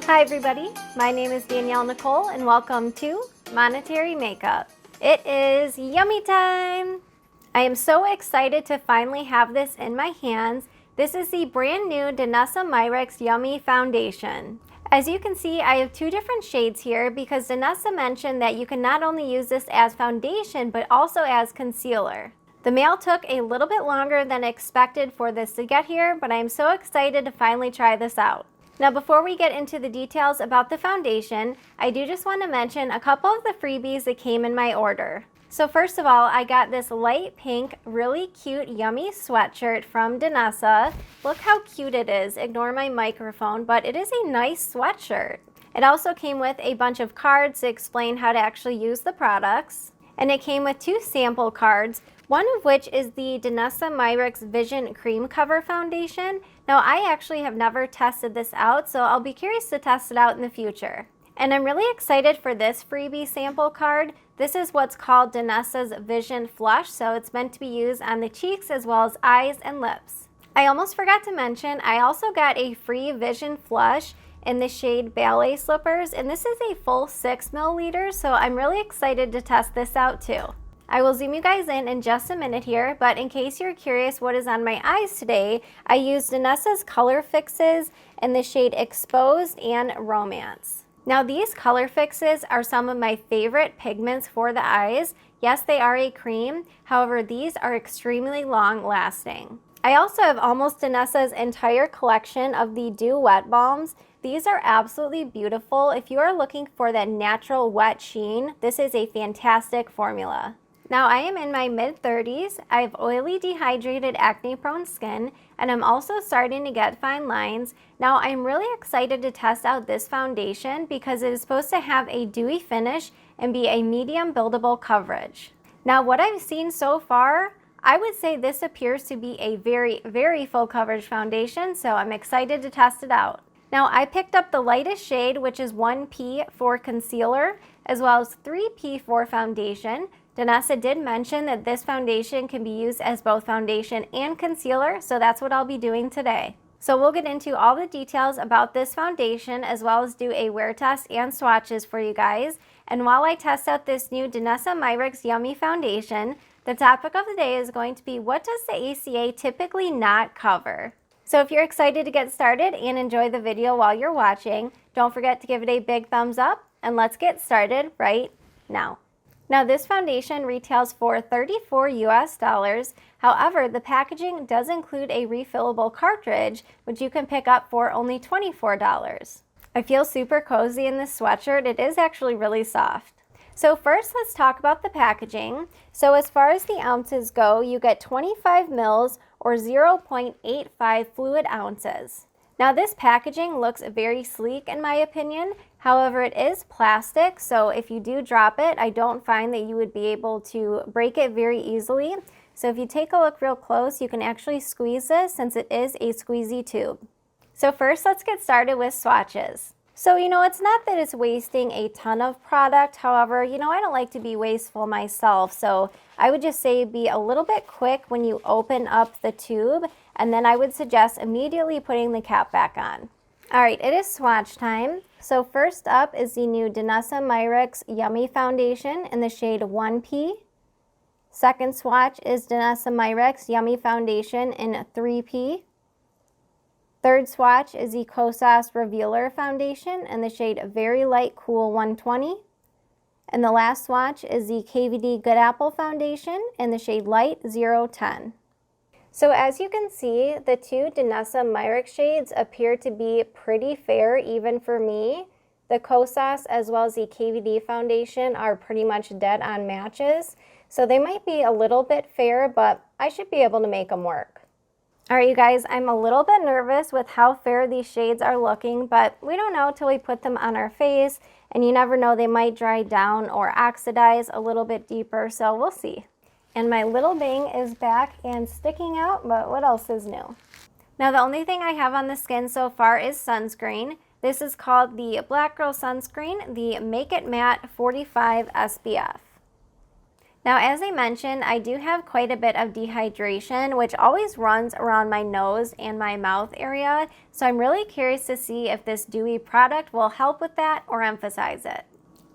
Hi everybody, my name is Danielle Nicole and welcome to Monetary Makeup. It is yummy time! I am so excited to finally have this in my hands. This is the brand new Danessa Myricks Yummy Foundation. As you can see, I have two different shades here because Danessa mentioned that you can not only use this as foundation but also as concealer. The mail took a little bit longer than expected for this to get here, but I am so excited to finally try this out. Now before we get into the details about the foundation, I do just want to mention a couple of the freebies that came in my order. So first of all, I got this light pink, really cute, yummy sweatshirt from Danessa. Look how cute it is. Ignore my microphone, but it is a nice sweatshirt. It also came with a bunch of cards to explain how to actually use the products. And it came with two sample cards, one of which is the Danessa Myricks Vision Cream Cover Foundation. Now, I actually have never tested this out, so I'll be curious to test it out in the future. And I'm really excited for this freebie sample card. This is what's called Danessa's Vision Flush, so it's meant to be used on the cheeks as well as eyes and lips. I almost forgot to mention, I also got a free Vision Flush in the shade Ballet Slippers, and this is a full 6 milliliters, so I'm really excited to test this out too. I will zoom you guys in just a minute here, but in case you're curious what is on my eyes today, I used Danessa's Color Fixes in the shade Exposed and Romance. Now these color fixes are some of my favorite pigments for the eyes. Yes, they are a cream, however these are extremely long lasting. I also have almost Danessa's entire collection of the Dew Wet Balms. These are absolutely beautiful. If you are looking for that natural wet sheen, this is a fantastic formula. Now I am in my mid-30s, I have oily, dehydrated, acne-prone skin, and I'm also starting to get fine lines. Now I'm really excited to test out this foundation because it is supposed to have a dewy finish and be a medium buildable coverage. Now what I've seen so far, I would say this appears to be a very full coverage foundation, so I'm excited to test it out. Now I picked up the lightest shade, which is 1P for concealer, as well as 3P for foundation. Danessa did mention that this foundation can be used as both foundation and concealer, so that's what I'll be doing today. So we'll get into all the details about this foundation as well as do a wear test and swatches for you guys. And while I test out this new Danessa Myricks Yummy Foundation, the topic of the day is going to be, what does the ACA typically not cover? So if you're excited to get started and enjoy the video while you're watching, don't forget to give it a big thumbs up, and let's get started right now. Now this foundation retails for $34 US. However, the packaging does include a refillable cartridge, which you can pick up for only $24. I feel super cozy in this sweatshirt. It is actually really soft. So first, let's talk about the packaging. So as far as the ounces go, you get 25 mils or 0.85 fluid ounces. Now this packaging looks very sleek in my opinion. However, it is plastic, so if you do drop it, I don't find that you would be able to break it very easily. So if you take a look real close, you can actually squeeze this since it is a squeezy tube. So first, let's get started with swatches. So, it's not that it's wasting a ton of product. However, I don't like to be wasteful myself. So I would just say be a little bit quick when you open up the tube. And then I would suggest immediately putting the cap back on. All right, it is swatch time. So first up is the new Danessa Myricks Yummy Foundation in the shade 1P. Second swatch is Danessa Myricks Yummy Foundation in 3P. Third swatch is the Kosas Revealer Foundation in the shade Very Light Cool 120. And the last swatch is the KVD Good Apple Foundation in the shade Light 010. So as you can see, the two Danessa Myricks shades appear to be pretty fair even for me. The Kosas as well as the KVD foundation are pretty much dead on matches. So they might be a little bit fair, but I should be able to make them work. All right, you guys, I'm a little bit nervous with how fair these shades are looking, but we don't know till we put them on our face, and you never know, they might dry down or oxidize a little bit deeper, so we'll see. And my little bang is back and sticking out, but what else is new? Now the only thing I have on the skin so far is sunscreen. This is called the Black Girl Sunscreen, the Make It Matte 45 SPF. Now, as I mentioned, I do have quite a bit of dehydration, which always runs around my nose and my mouth area. So I'm really curious to see if this dewy product will help with that or emphasize it.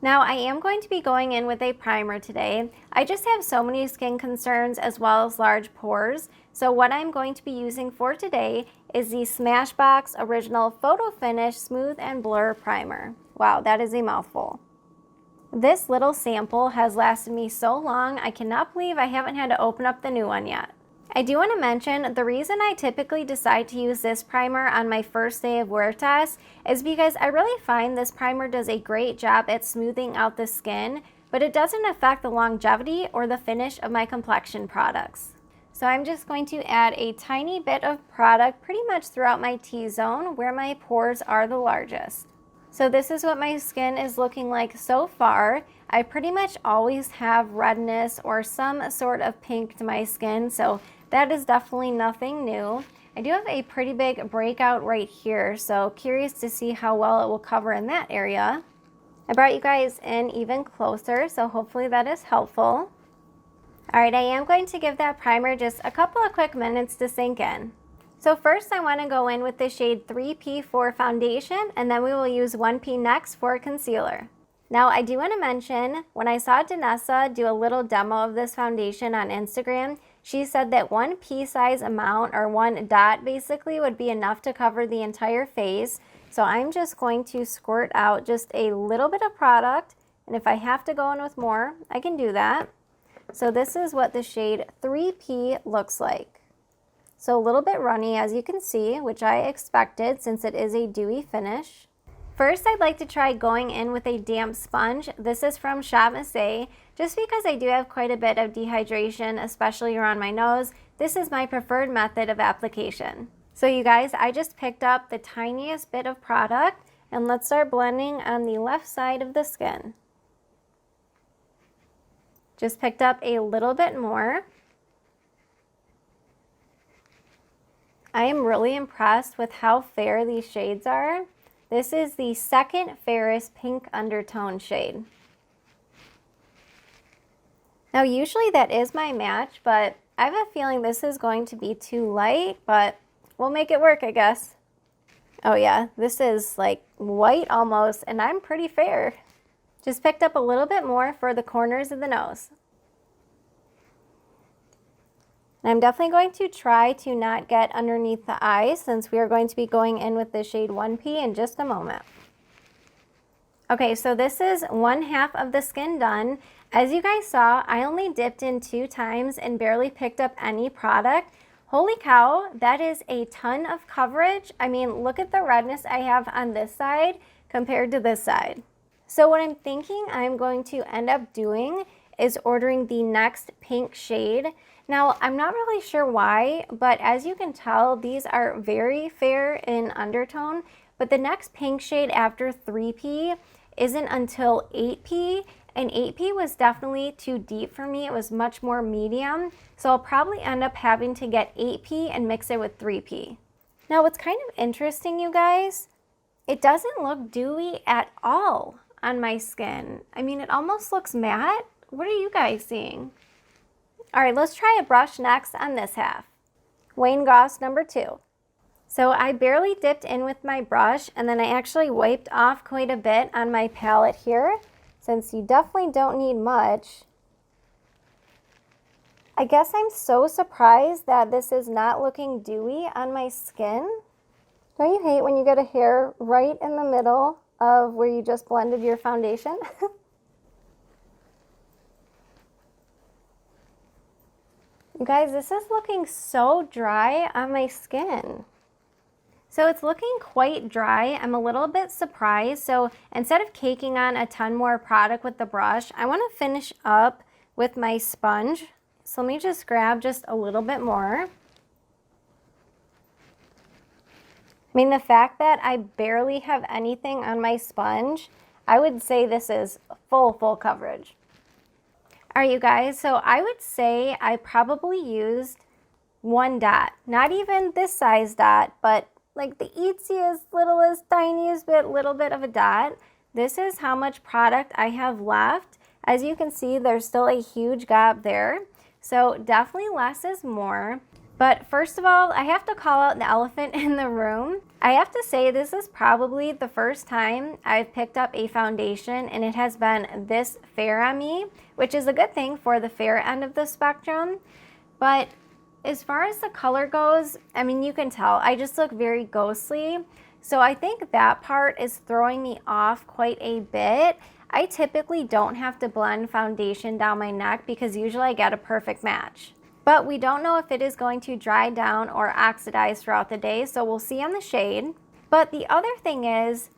Now, I am going to be going in with a primer today. I just have so many skin concerns as well as large pores. So what I'm going to be using for today is the Smashbox Original Photo Finish Smooth and Blur Primer. Wow, that is a mouthful. This little sample has lasted me so long, I cannot believe I haven't had to open up the new one yet. I do want to mention the reason I typically decide to use this primer on my first day of wear test is because I really find this primer does a great job at smoothing out the skin, but it doesn't affect the longevity or the finish of my complexion products. So I'm just going to add a tiny bit of product pretty much throughout my T-zone where my pores are the largest. So this is what my skin is looking like so far. I pretty much always have redness or some sort of pink to my skin, so that is definitely nothing new. I do have a pretty big breakout right here, so curious to see how well it will cover in that area. I brought you guys in even closer, so hopefully that is helpful. Alright, I am going to give that primer just a couple of quick minutes to sink in. So first I want to go in with the shade 3P for foundation, and then we will use 1P next for concealer. Now I do want to mention, when I saw Danessa do a little demo of this foundation on Instagram, she said that 1P size amount, or 1 dot basically, would be enough to cover the entire face. So I'm just going to squirt out just a little bit of product, and if I have to go in with more, I can do that. So this is what the shade 3P looks like. So a little bit runny, as you can see, which I expected since it is a dewy finish. First, I'd like to try going in with a damp sponge. This is from Shop Missy. Just because I do have quite a bit of dehydration, especially around my nose, this is my preferred method of application. So you guys, I just picked up the tiniest bit of product, and let's start blending on the left side of the skin. Just picked up a little bit more. I am really impressed with how fair these shades are. This is the second fairest pink undertone shade. Now usually that is my match, but I have a feeling this is going to be too light, but we'll make it work, I guess. Oh yeah, this is like white almost, and I'm pretty fair. Just picked up a little bit more for the corners of the nose. And I'm definitely going to try to not get underneath the eyes since we are going to be going in with the shade 1P in just a moment. Okay, so this is 1/2 of the skin done. As you guys saw, I only dipped in 2 times and barely picked up any product. Holy cow, that is a ton of coverage. I mean, look at the redness I have on this side compared to this side. So what I'm thinking I'm going to end up doing is ordering the next pink shade. Now, I'm not really sure why, but as you can tell, these are very fair in undertone, but the next pink shade after 3P isn't until 8P, and 8P was definitely too deep for me. It was much more medium, so I'll probably end up having to get 8P and mix it with 3P. Now, what's kind of interesting, you guys, it doesn't look dewy at all on my skin. I mean, it almost looks matte. What are you guys seeing? All right, let's try a brush next on this half. Wayne Goss number 2. So I barely dipped in with my brush, and then I actually wiped off quite a bit on my palette here, since you definitely don't need much. I guess I'm so surprised that this is not looking dewy on my skin. Don't you hate when you get a hair right in the middle of where you just blended your foundation? You guys, this is looking so dry on my skin. So it's looking quite dry. I'm a little bit surprised. So instead of caking on a ton more product with the brush, I want to finish up with my sponge. So let me just grab just a little bit more. I mean, the fact that I barely have anything on my sponge, I would say this is full coverage. All right, you guys, so I would say I probably used 1 dot, not even this size dot, but like the eetsiest, littlest, tiniest little bit of a dot. This is how much product I have left. As you can see, there's still a huge gap there. So definitely less is more. But first of all, I have to call out the elephant in the room. I have to say this is probably the first time I've picked up a foundation and it has been this fair on me, which is a good thing for the fair end of the spectrum. But as far as the color goes, I mean, you can tell I just look very ghostly. So I think that part is throwing me off quite a bit. I typically don't have to blend foundation down my neck because usually I get a perfect match. But we don't know if it is going to dry down or oxidize throughout the day, so we'll see on the shade. But the other thing is,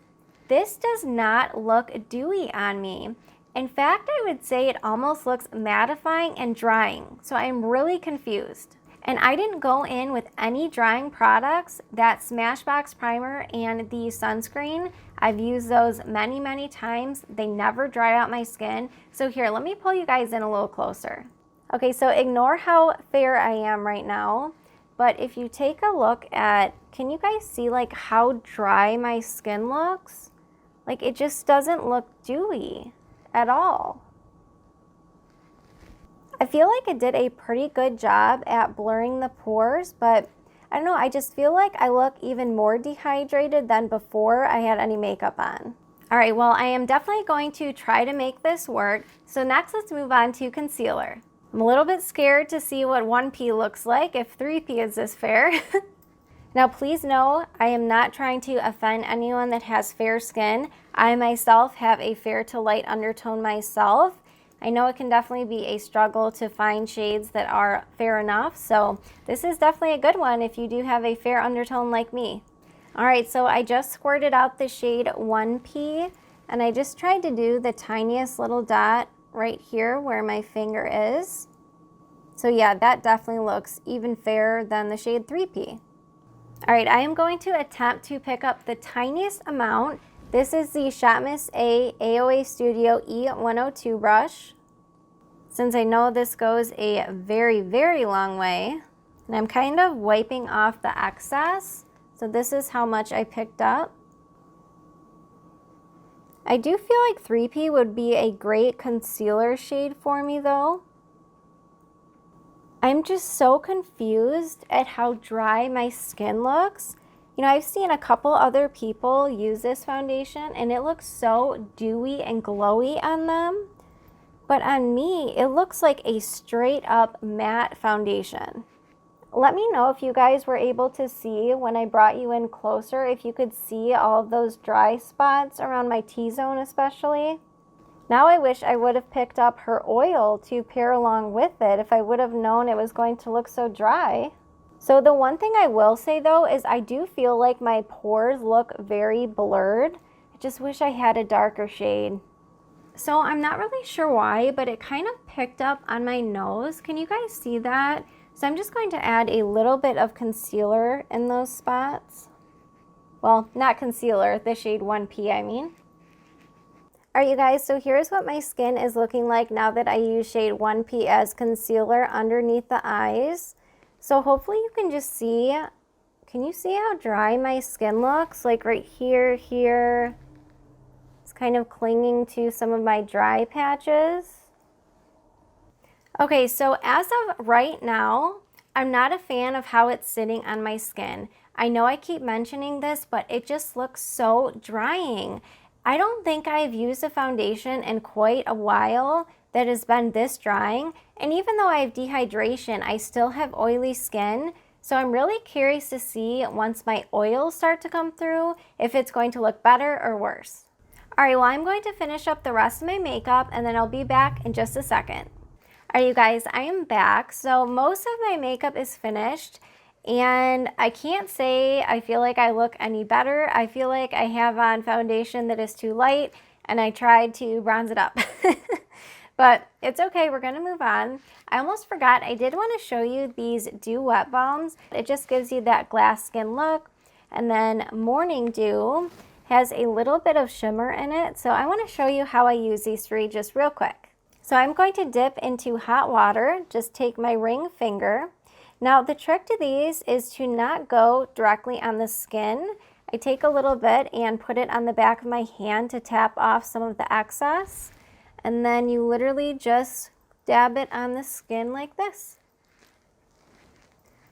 this does not look dewy on me. In fact, I would say it almost looks mattifying and drying, so I'm really confused. And I didn't go in with any drying products. That Smashbox primer and the sunscreen, I've used those many, many times. They never dry out my skin. So here, let me pull you guys in a little closer. Okay, so ignore how fair I am right now, but if you take a look at, can you guys see like how dry my skin looks? Like it just doesn't look dewy at all. I feel like it did a pretty good job at blurring the pores, but I don't know, I just feel like I look even more dehydrated than before I had any makeup on. All right, well, I am definitely going to try to make this work. So next, let's move on to concealer. I'm a little bit scared to see what 1P looks like if 3P is this fair. Now please know, I am not trying to offend anyone that has fair skin. I myself have a fair to light undertone myself. I know it can definitely be a struggle to find shades that are fair enough, so this is definitely a good one if you do have a fair undertone like me. All right, so I just squirted out the shade 1P, and I just tried to do the tiniest little dot right here where my finger is. So yeah, that definitely looks even fairer than the shade 3P. All right, I am going to attempt to pick up the tiniest amount. This is the Shot Miss A AOA Studio E102 brush. Since I know this goes a very, very long way, and I'm kind of wiping off the excess. So this is how much I picked up. I do feel like 3P would be a great concealer shade for me though. I'm just so confused at how dry my skin looks. You know, I've seen a couple other people use this foundation and it looks so dewy and glowy on them. But on me, it looks like a straight up matte foundation. Let me know if you guys were able to see when I brought you in closer, if you could see all of those dry spots around my T-zone especially. Now I wish I would have picked up her oil to pair along with it if I would have known it was going to look so dry. So the one thing I will say though is I do feel like my pores look very blurred. I just wish I had a darker shade. So I'm not really sure why, but it kind of picked up on my nose. Can you guys see that? So I'm just going to add a little bit of concealer in those spots. Well, not concealer, the shade 1P I mean. All right, you guys, so here's what my skin is looking like now that I use shade 1P as concealer underneath the eyes. So hopefully you can just see, can you see how dry my skin looks? Like right here, here. It's kind of clinging to some of my dry patches. Okay, so as of right now, I'm not a fan of how it's sitting on my skin. I know I keep mentioning this, but it just looks so drying. I don't think I've used a foundation in quite a while that has been this drying. And even though I have dehydration, I still have oily skin. So I'm really curious to see once my oils start to come through, if it's going to look better or worse. All right, well, I'm going to finish up the rest of my makeup and then I'll be back in just a second. All right, you guys, I am back. So most of my makeup is finished and I can't say I feel like I look any better. I feel like I have on foundation that is too light and I tried to bronze it up. But it's okay, we're gonna move on. I almost forgot, I did wanna show you these Dew Wet Balms. It just gives you that glass skin look. And then Morning Dew has a little bit of shimmer in it. So I wanna show you how I use these three just real quick. So I'm going to dip into hot water, just take my ring finger. Now the trick to these is to not go directly on the skin. I take a little bit and put it on the back of my hand to tap off some of the excess. And then you literally just dab it on the skin like this.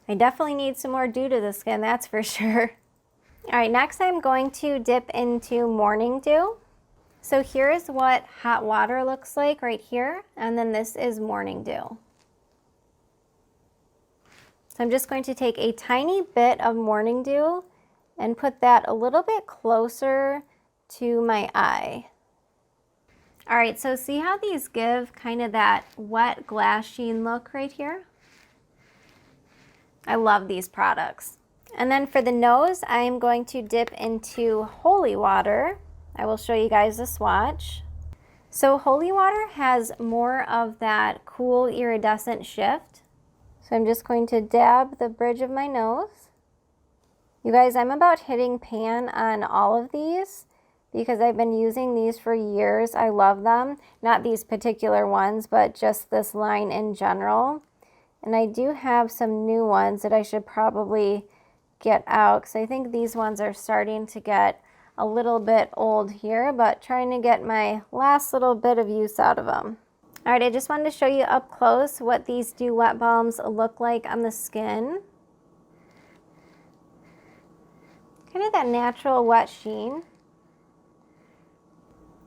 I definitely need some more dew to the skin, that's for sure. All right, next I'm going to dip into Morning Dew. So here is what hot water looks like right here, and then this is Morning Dew. So I'm just going to take a tiny bit of Morning Dew and put that a little bit closer to my eye. All right, so see how these give kind of that wet glass sheen look right here? I love these products. And then for the nose, I am going to dip into Holy Water. I will show you guys the swatch. So Holy Water has more of that cool iridescent shift. So I'm just going to dab the bridge of my nose. You guys, I'm about hitting pan on all of these because I've been using these for years. I love them. Not these particular ones, but just this line in general. And I do have some new ones that I should probably get out because I think these ones are starting to get a little bit old here, but trying to get my last little bit of use out of them. All right, I just wanted to show you up close what these Dew Wet Balms look like on the skin. Kind of that natural wet sheen.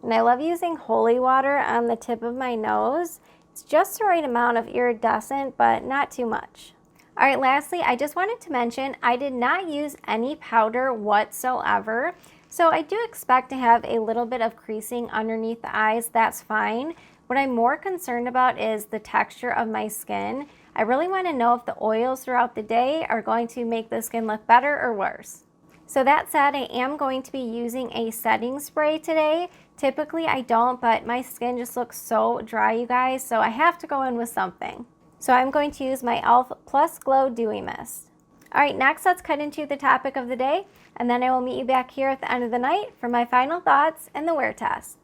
And I love using Holy Water on the tip of my nose. It's just the right amount of iridescent, but not too much. All right, lastly, I just wanted to mention I did not use any powder whatsoever. So I do expect to have a little bit of creasing underneath the eyes. That's fine. What I'm more concerned about is the texture of my skin. I really want to know if the oils throughout the day are going to make the skin look better or worse. So that said, I am going to be using a setting spray today. Typically I don't, but my skin just looks so dry, you guys, so I have to go in with something. So I'm going to use my e.l.f. Plus Glow Dewy Mist. All right, next let's cut into the topic of the day, and then I will meet you back here at the end of the night for my final thoughts and the wear test.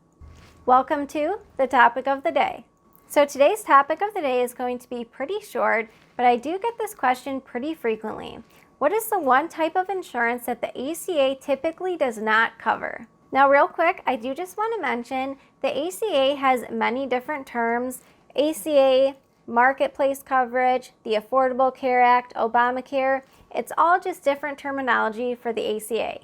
Welcome to the topic of the day. So today's topic of the day is going to be pretty short, but I do get this question pretty frequently. What is the one type of insurance that the ACA typically does not cover? Now real quick, I do just want to mention the ACA has many different terms. ACA, marketplace coverage, the Affordable Care Act, Obamacare, it's all just different terminology for the ACA.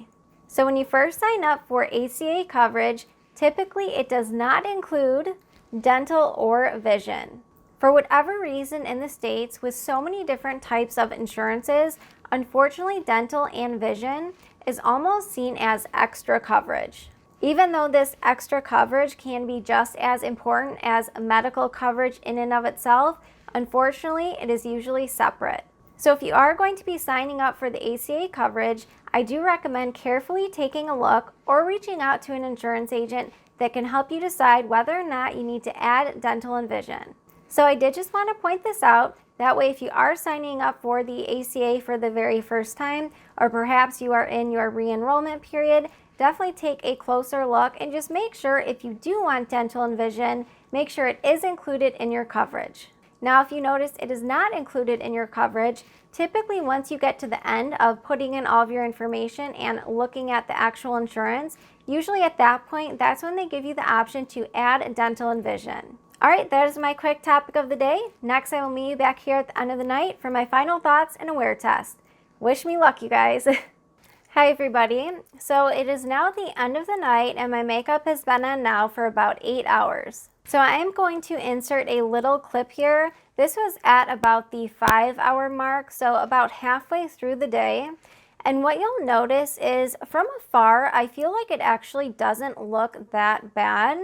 So when you first sign up for ACA coverage, typically it does not include dental or vision. For whatever reason in the States, with so many different types of insurances, unfortunately dental and vision is almost seen as extra coverage. Even though this extra coverage can be just as important as medical coverage in and of itself, unfortunately it is usually separate. So if you are going to be signing up for the ACA coverage, I do recommend carefully taking a look or reaching out to an insurance agent that can help you decide whether or not you need to add dental and vision. So I did just want to point this out. That way, if you are signing up for the ACA for the very first time, or perhaps you are in your re-enrollment period, definitely take a closer look and just make sure if you do want dental and vision, make sure it is included in your coverage. Now, if you notice it is not included in your coverage, typically once you get to the end of putting in all of your information and looking at the actual insurance, usually at that point, that's when they give you the option to add dental and vision. All right, that is my quick topic of the day. Next, I will meet you back here at the end of the night for my final thoughts and a wear test. Wish me luck, you guys. Hi, everybody. So it is now the end of the night and my makeup has been on now for about 8 hours. So I am going to insert a little clip here. This was at about the 5-hour mark, so about halfway through the day. And what you'll notice is from afar, I feel like it actually doesn't look that bad.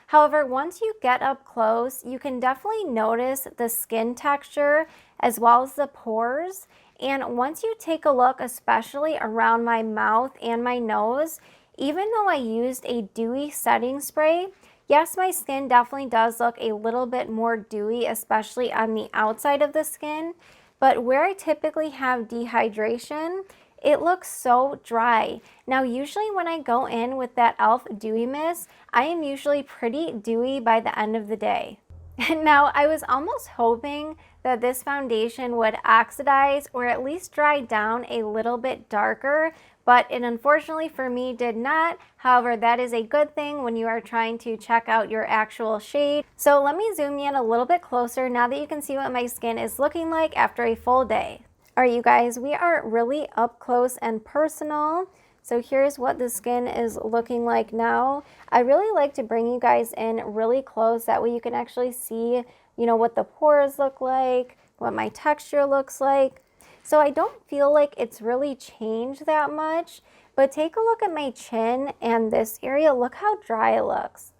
However, once you get up close, you can definitely notice the skin texture as well as the pores. And once you take a look, especially around my mouth and my nose, even though I used a dewy setting spray, yes, my skin definitely does look a little bit more dewy, especially on the outside of the skin. But where I typically have dehydration, it looks so dry. Now, usually when I go in with that e.l.f. Dewy Mist, I am usually pretty dewy by the end of the day. Now, I was almost hoping that this foundation would oxidize or at least dry down a little bit darker, but it unfortunately for me did not. However, that is a good thing when you are trying to check out your actual shade. So let me zoom in a little bit closer now that you can see what my skin is looking like after a full day. All right, you guys, we are really up close and personal. So here's what the skin is looking like now. I really like to bring you guys in really close. That way you can actually see, you know, what the pores look like, what my texture looks like. So I don't feel like it's really changed that much, but take a look at my chin and this area. Look how dry it looks.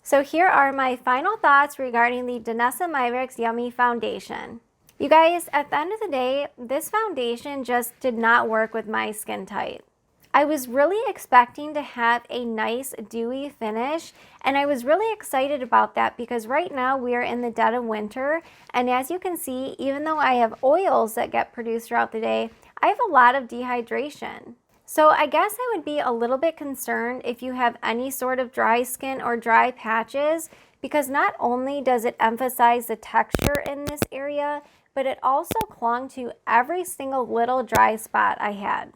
So here are my final thoughts regarding the Danessa Myricks Yummy Foundation. You guys, at the end of the day, this foundation just did not work with my skin type. I was really expecting to have a nice dewy finish, and I was really excited about that because right now we are in the dead of winter, and as you can see, even though I have oils that get produced throughout the day, I have a lot of dehydration. So I guess I would be a little bit concerned if you have any sort of dry skin or dry patches, because not only does it emphasize the texture in this area, but it also clung to every single little dry spot I had.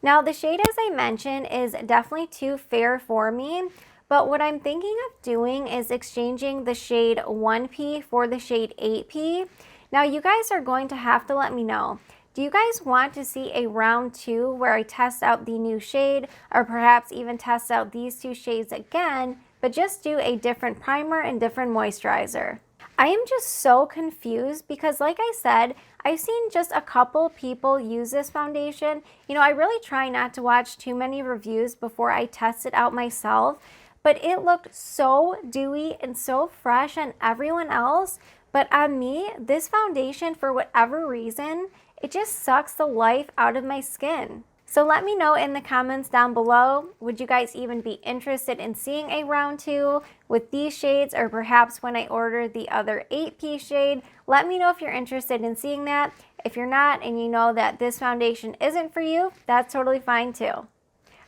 Now the shade, as I mentioned, is definitely too fair for me, but what I'm thinking of doing is exchanging the shade 1P for the shade 8P. Now you guys are going to have to let me know. Do you guys want to see a round 2 where I test out the new shade, or perhaps even test out these two shades again, but just do a different primer and different moisturizer? I am just so confused because, like I said, I've seen just a couple people use this foundation. You know, I really try not to watch too many reviews before I test it out myself, but it looked so dewy and so fresh on everyone else. But on me, this foundation, for whatever reason, it just sucks the life out of my skin. So let me know in the comments down below, would you guys even be interested in seeing a round 2 with these shades, or perhaps when I order the other 8P shade? Let me know if you're interested in seeing that. If you're not and you know that this foundation isn't for you, that's totally fine too. All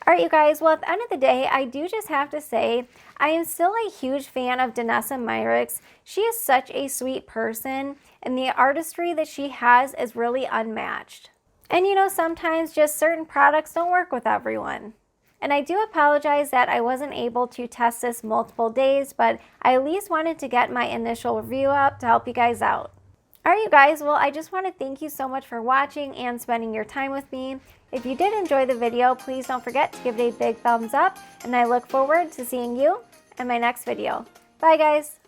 right, you guys, well, at the end of the day, I do just have to say, I am still a huge fan of Danessa Myricks. She is such a sweet person, and the artistry that she has is really unmatched. And you know, sometimes just certain products don't work with everyone. And I do apologize that I wasn't able to test this multiple days, but I at least wanted to get my initial review up to help you guys out. All right, you guys, well, I just want to thank you so much for watching and spending your time with me. If you did enjoy the video, please don't forget to give it a big thumbs up, and I look forward to seeing you in my next video. Bye, guys.